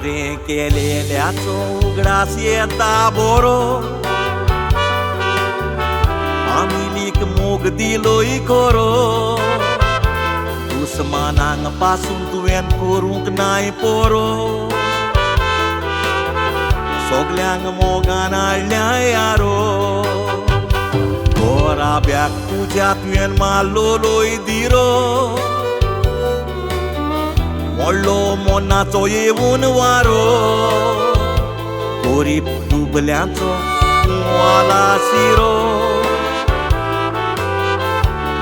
बरें केलेल्याचो उगडास येता बरो फामिलीक मोग दिलोय खरो दुस्मानांक पासून तुवें करूंक नाय पोरो सगल्यांक मोगान हाडल्या यारो घोराब्याक तुज्या तुवें मारलोय दिरो मोडलो मोनाचो येवून वारो गरीब दुबल्यांचो आलासिरो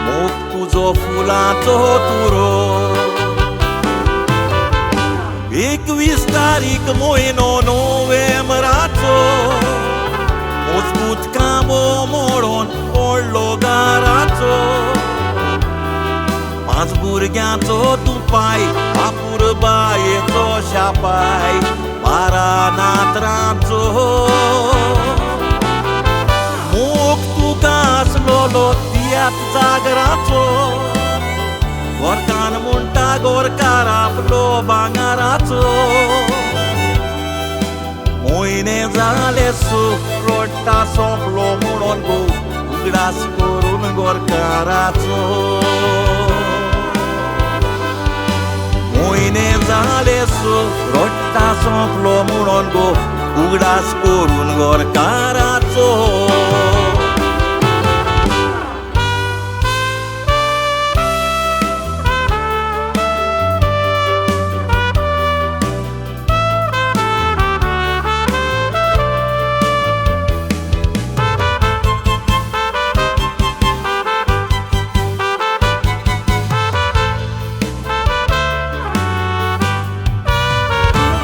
मोग तुजो फुलांचो तुरो 21 तारीख म्हयनो नोव्हेंबराचो मजबूत खांबो मोडोन पडलो घराचो 5 भुरग्यांचो तुपाय बापूर बायेचो शापाय 12 नातरांचो मोग तुका आसलोलो तियात जागराचो गोरकान म्हणटा गोरकार आपलो भांगाराचो म्हयने जाले सूख रोडटा सोंपलो म्हणून गो उगडास करून गोरकाराचो म्हयने जाले सूख रोडटा सोंपलो म्हणून गो उगडास करून गोरकाराचो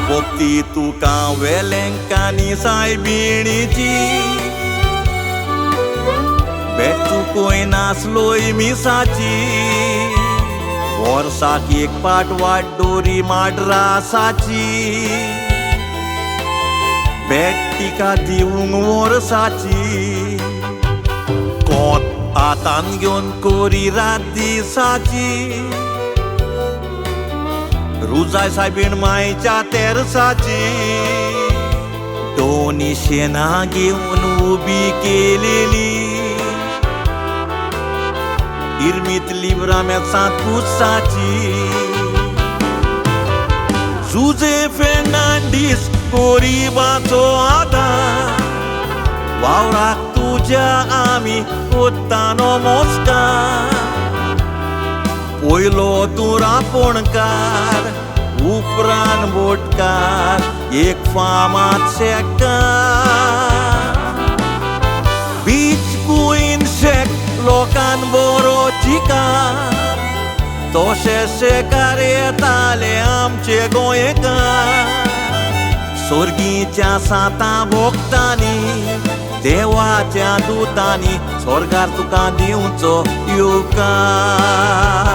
भक्ती तुका वेलेंकांनी सायबिणीची भेट चुकोय नासलोय मिसाची वर्साक एक पाट वाडोरी माड्रासाची भेट तिका दिवंक वर्साची कोत आतान घेवन कोरी रात दिसाची रुजाय सायबीण मायच्या तेरसाची दोनी शेनां घेवन उबी केलेली इरमीतली राम्यासांत कुसाची जुजे फेर्नांडीस गरीबाचो आदार वावराक तुज्या आमी कोत्तानो मोस्कार पयलो तूं रांपोणकार उपरांत बोटकार एक फामाद शेकार बीच कुईन शेक लोकांन बरो चिकार तशे शेकार येताले आमचे गोंयकार स्वर्गीच्या 7 भोगतांनी देवाच्या दुतांनी स्वर्गार तुका दिवचो येवकार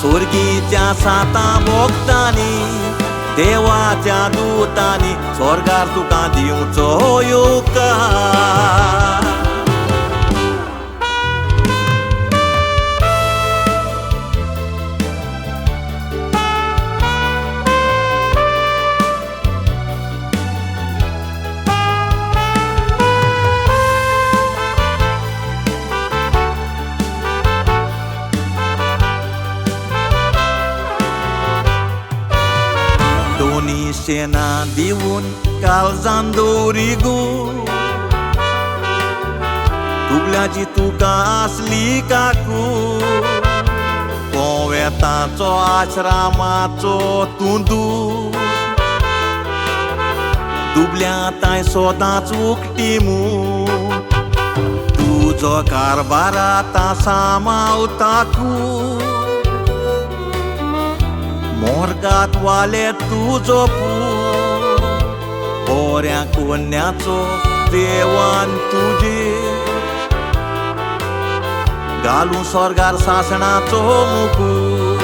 स्वर्गीच्या 7 भोगतांनी देवाच्या दुतांनी स्वर्गार तुका दिवचो येवकार दोनी शेनां दिवून काळजान दवरी गो दुबल्याची तुका आसली काकू कोवेताचो आश्रामाचो तुंदू दुबल्या ताय सोदांच उकटी मू तुजो कारबारात सांबाळताकू मोरगात वाले तुजो पूत बऱ्या कोन्याचो देवान तुजे घालूं स्वर्गार सासणाचो मुकूट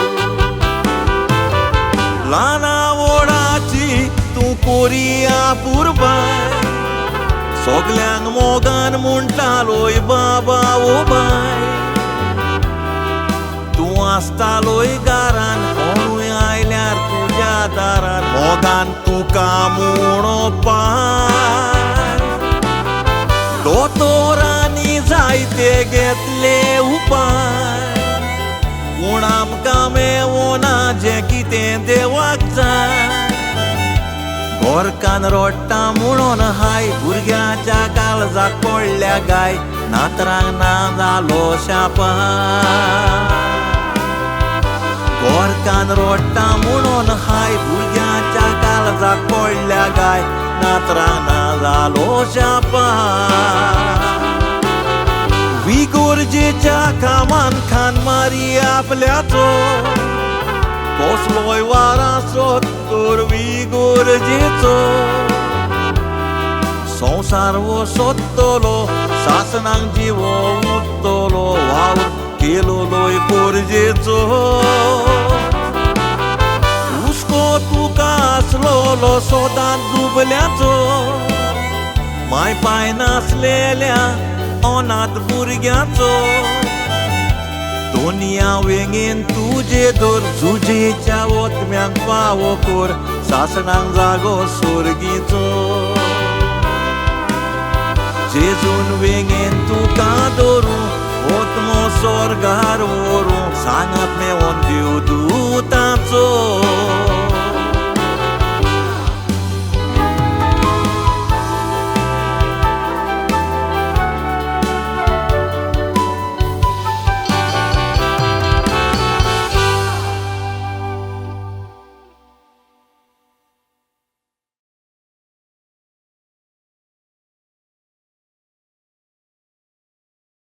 ल्हाना व्हडाची तूं कोरिया पुरबाय सगल्यांक मोगान म्हणटालोय बाबा ओ बाय तूं आसतालोय गारान कोणूय आयल्यार तुज्या दारान मोग गोरकान तुका म्हणोवपाक दोतोरांनी जायते घेतले उपाय पूण आमकां मेवना जें कितें देवाक जाय गोरकान रडटा म्हणून हाय भुरग्याच्या काळजाक पडल्या गाय नातरांक ना जालो शापार गोरकान रडटा म्हणून हाय भुरग्याच्या काळजाक पडल्या गाय नातरांक ना जालो शापार विगोरजेच्या कामान खान मारी आपल्याचो कसलोय वारासो तर विगोरजेचो संसार वो सोदतलो सासणांक जिवो उत्तलो वाव केलोलोय गोरजेचो हुस्को तुका आसलोलो सोदांत दुबल्याचो माय पाय नासलेल्या अनाथ भुरग्याचो दोनिया वेंगेन तुजे दोर झुजेच्या ओतम्यांक फावो कोर सासणांक जागो सुर्गीचो जेजून वेंगेन तुका दोरू ओतमो स्वर्गार व्हरूं सांगत मेवोन